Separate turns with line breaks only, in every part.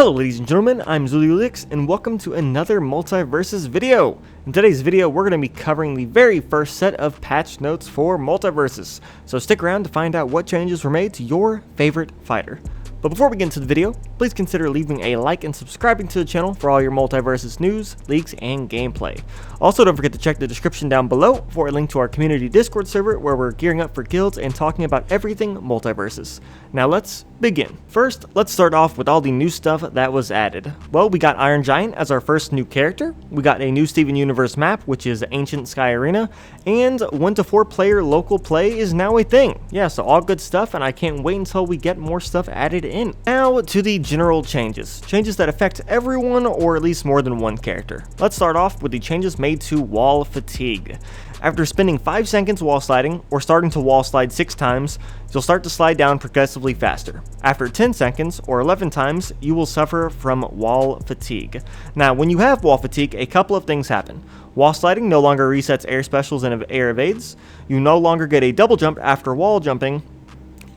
Hello ladies and gentlemen, I'm Zululix and welcome to another Multiversus video. In today's video we're going to be covering the very first set of patch notes for Multiversus, so stick around to find out what changes were made to your favorite fighter. But before we get into the video, please consider leaving a like and subscribing to the channel for all your Multiversus news, leaks, and gameplay. Also, don't forget to check the description down below for a link to our community Discord server where we're gearing up for guilds and talking about everything Multiversus. Now let's begin. First, let's start off with all the new stuff that was added. Well, we got Iron Giant as our first new character, we got a new Steven Universe map, which is Ancient Sky Arena, and 1 to 4 player local play is now a thing. Yeah, so all good stuff, and I can't wait until we get more stuff added in. Now to the general changes that affect everyone or at least more than one character. Let's start off with the changes made to wall fatigue. After spending 5 seconds wall sliding or starting to wall slide 6 times, you'll start to slide down progressively faster. After 10 seconds or 11 times, you will suffer from wall fatigue. Now, when you have wall fatigue, a couple of things happen. Wall sliding no longer resets air specials and air evades. You no longer get a double jump after wall jumping.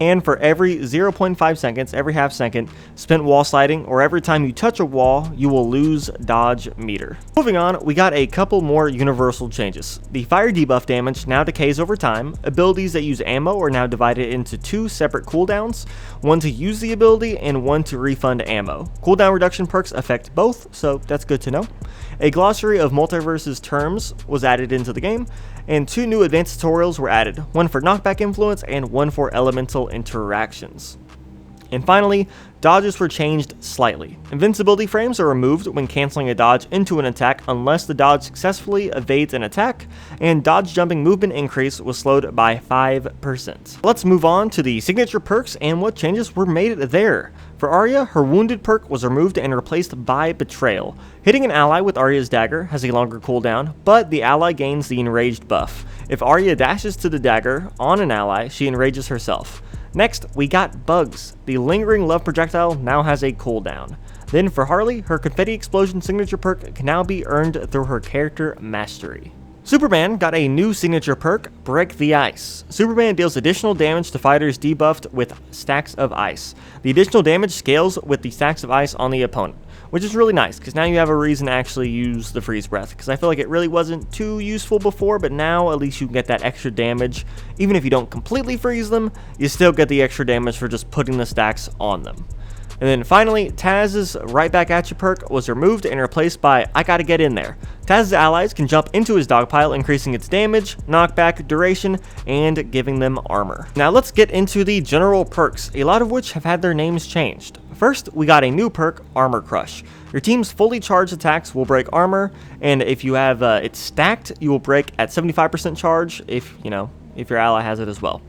And for every 0.5 seconds, every half second spent wall sliding, or every time you touch a wall, you will lose dodge meter. Moving on, we got a couple more universal changes. The fire debuff damage now decays over time. Abilities that use ammo are now divided into 2 separate cooldowns, one to use the ability and one to refund ammo. Cooldown reduction perks affect both, so that's good to know. A glossary of Multiversus terms was added into the game, and 2 new advanced tutorials were added, one for knockback influence and one for elemental interactions. And finally, dodges were changed slightly. Invincibility frames are removed when canceling a dodge into an attack unless the dodge successfully evades an attack, and dodge jumping movement increase was slowed by 5%. Let's move on to the signature perks and what changes were made there. For Arya, her wounded perk was removed and replaced by Betrayal. Hitting an ally with Arya's dagger has a longer cooldown, but the ally gains the enraged buff. If Arya dashes to the dagger on an ally, she enrages herself. Next, we got Bugs. The lingering love projectile now has a cooldown. Then for Harley, her confetti explosion signature perk can now be earned through her character mastery. Superman got a new signature perk, Break the Ice. Superman deals additional damage to fighters debuffed with stacks of ice. The additional damage scales with the stacks of ice on the opponent, which is really nice because now you have a reason to actually use the freeze breath, because I feel like it really wasn't too useful before, but now at least you can get that extra damage. Even if you don't completely freeze them, you still get the extra damage for just putting the stacks on them. And then finally, Taz's Right Back At You perk was removed and replaced by I Gotta Get In There. Taz's allies can jump into his dogpile, increasing its damage, knockback, duration, and giving them armor. Now let's get into the general perks, a lot of which have had their names changed. First, we got a new perk, Armor Crush. Your team's fully charged attacks will break armor, and if you have it stacked, you will break at 75% charge if your ally has it as well.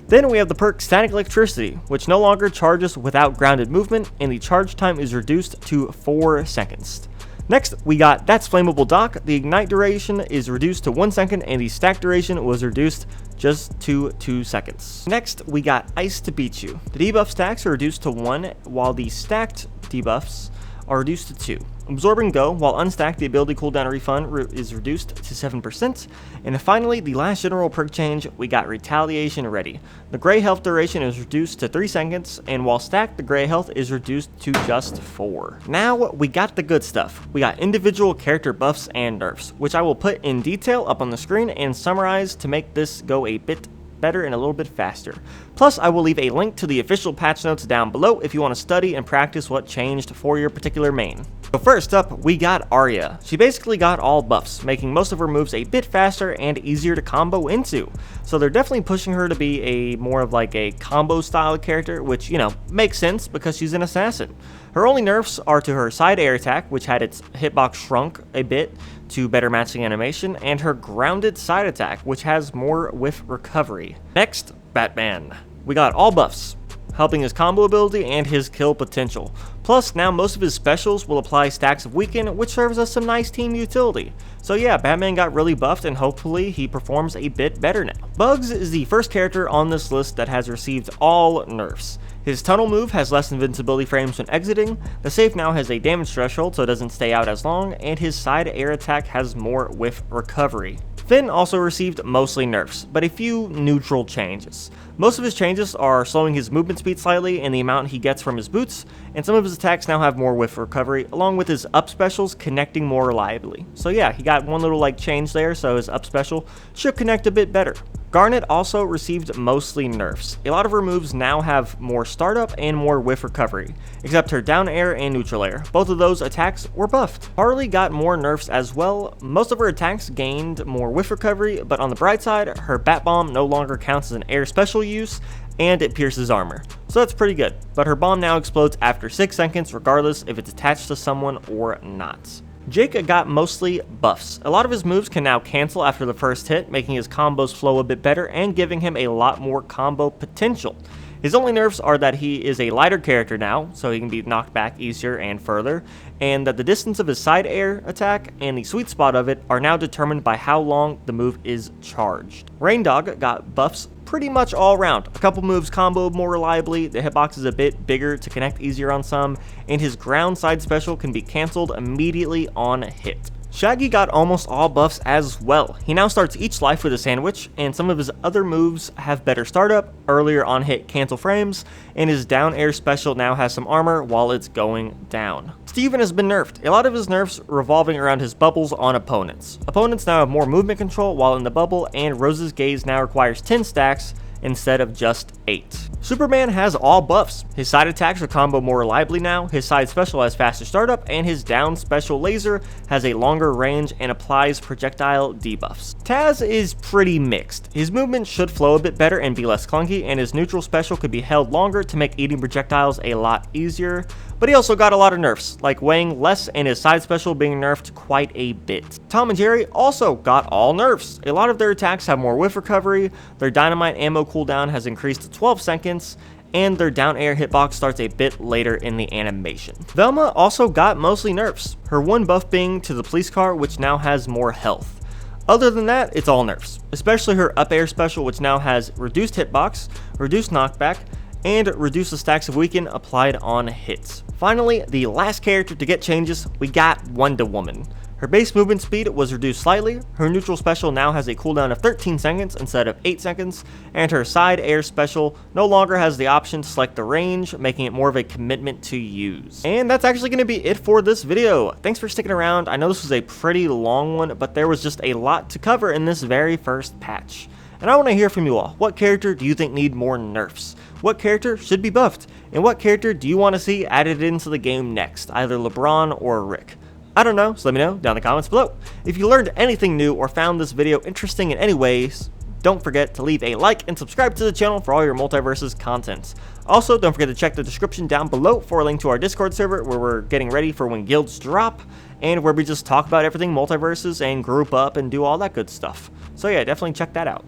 Then we have the perk Static Electricity, which no longer charges without grounded movement, and the charge time is reduced to 4 seconds. Next, we got That's Flammable Dock. The ignite duration is reduced to 1 second, and the stack duration was reduced just to 2 seconds. Next, we got Ice to Beat You. The debuff stacks are reduced to 1, while the stacked debuffs are reduced to 2. Absorbing Go, while unstacked, the ability cooldown refund is reduced to 7%. And finally, the last general perk change, we got Retaliation Ready. The gray health duration is reduced to 3 seconds, and while stacked, the gray health is reduced to just 4. Now, we got the good stuff. We got individual character buffs and nerfs, which I will put in detail up on the screen and summarize to make this go a bit better and a little bit faster. Plus, I will leave a link to the official patch notes down below if you want to study and practice what changed for your particular main. So first up, we got Arya. She basically got all buffs, making most of her moves a bit faster and easier to combo into. So they're definitely pushing her to be a more of like a combo style character, which, makes sense because she's an assassin. Her only nerfs are to her side air attack, which had its hitbox shrunk a bit to better matching animation, and her grounded side attack, which has more whiff recovery. Next, Batman. We got all buffs, helping his combo ability and his kill potential. Plus, now most of his specials will apply stacks of weaken, which serves as some nice team utility. So yeah, Batman got really buffed and hopefully he performs a bit better now. Bugs is the first character on this list that has received all nerfs. His tunnel move has less invincibility frames when exiting, the safe now has a damage threshold so it doesn't stay out as long, and his side air attack has more whiff recovery. Finn also received mostly nerfs, but a few neutral changes. Most of his changes are slowing his movement speed slightly and the amount he gets from his boots, and some of his attacks now have more whiff recovery, along with his up specials connecting more reliably. So yeah, he got one little change there, so his up special should connect a bit better. Garnet also received mostly nerfs. A lot of her moves now have more startup and more whiff recovery, except her down air and neutral air. Both of those attacks were buffed. Harley got more nerfs as well. Most of her attacks gained more whiff recovery, but on the bright side, her bat bomb no longer counts as an air special use, and it pierces armor. So that's pretty good, but her bomb now explodes after 6 seconds regardless if it's attached to someone or not. Jake got mostly buffs. A lot of his moves can now cancel after the first hit, making his combos flow a bit better and giving him a lot more combo potential. His only nerfs are that he is a lighter character now, so he can be knocked back easier and further, and that the distance of his side air attack and the sweet spot of it are now determined by how long the move is charged. Raindog got buffs pretty much all around. A couple moves comboed more reliably, the hitbox is a bit bigger to connect easier on some, and his ground side special can be cancelled immediately on hit. Shaggy got almost all buffs as well. He now starts each life with a sandwich, and some of his other moves have better startup, earlier on hit cancel frames, and his down air special now has some armor while it's going down. Steven has been nerfed, a lot of his nerfs revolving around his bubbles on opponents. Opponents now have more movement control while in the bubble, and Rose's gaze now requires 10 stacks instead of just 8. Superman has all buffs. His side attacks are combo more reliably now, his side special has faster startup, and his down special laser has a longer range and applies projectile debuffs. Taz is pretty mixed. His movement should flow a bit better and be less clunky, and his neutral special could be held longer to make eating projectiles a lot easier, but he also got a lot of nerfs, like weighing less and his side special being nerfed quite a bit. Tom and Jerry also got all nerfs. A lot of their attacks have more whiff recovery, their dynamite ammo cooldown has increased to 12 seconds, and their down air hitbox starts a bit later in the animation. Velma also got mostly nerfs, her one buff being to the police car, which now has more health. Other than that, it's all nerfs, especially her up air special, which now has reduced hitbox, reduced knockback, and reduce the stacks of weaken applied on hits. Finally, the last character to get changes, we got Wonder Woman. Her base movement speed was reduced slightly, her neutral special now has a cooldown of 13 seconds instead of 8 seconds, and her side air special no longer has the option to select the range, making it more of a commitment to use. And that's actually going to be it for this video. Thanks for sticking around. I know this was a pretty long one, but there was just a lot to cover in this very first patch. And I want to hear from you all. What character do you think need more nerfs? What character should be buffed? And what character do you want to see added into the game next, either LeBron or Rick? I don't know, so let me know down in the comments below. If you learned anything new or found this video interesting in any ways, don't forget to leave a like and subscribe to the channel for all your Multiversus content. Also, don't forget to check the description down below for a link to our Discord server where we're getting ready for when guilds drop, and where we just talk about everything Multiversus and group up and do all that good stuff. So yeah, definitely check that out.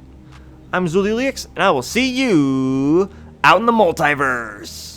I'm Zulilix, and I will see you out in the multiverse.